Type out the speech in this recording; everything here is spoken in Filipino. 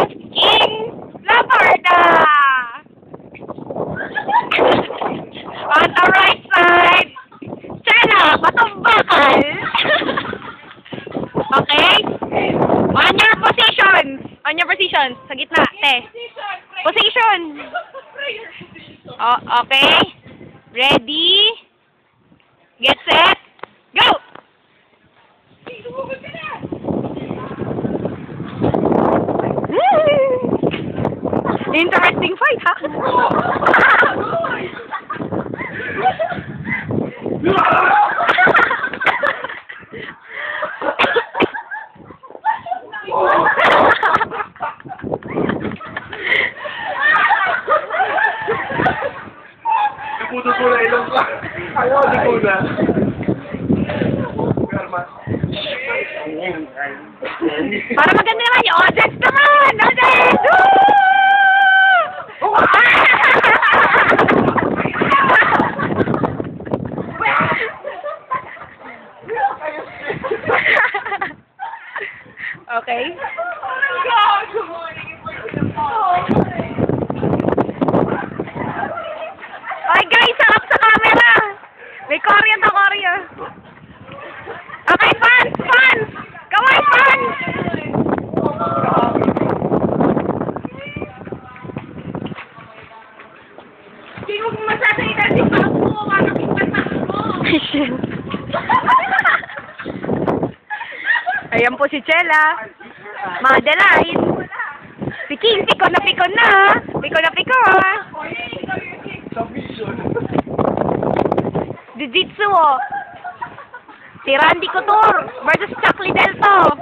King Labarda! On the right side, Chela, batong bakal. Okay? On your positions. On your positions. Sa gitna, te. Position. Oh, okay. Ready? Get set. Go! Interesting fight, ha? Naputo ko na ilong ka. Ayaw, di ko na. Para maganda naman yung audience naman! Audience! Okay? Ay guys, sarap sa camera! May Korea to Korea! Okay, fans! Fans! Kawai, fans! Hindi mo masasalitan si Paco! Makakipag mo! Ayan po si Chela. Madeline. Si King, piko na piko na. Piko na piko, ha? Jiu-jitsu, oh. Si Randy Couture versus Chuck Liddell to.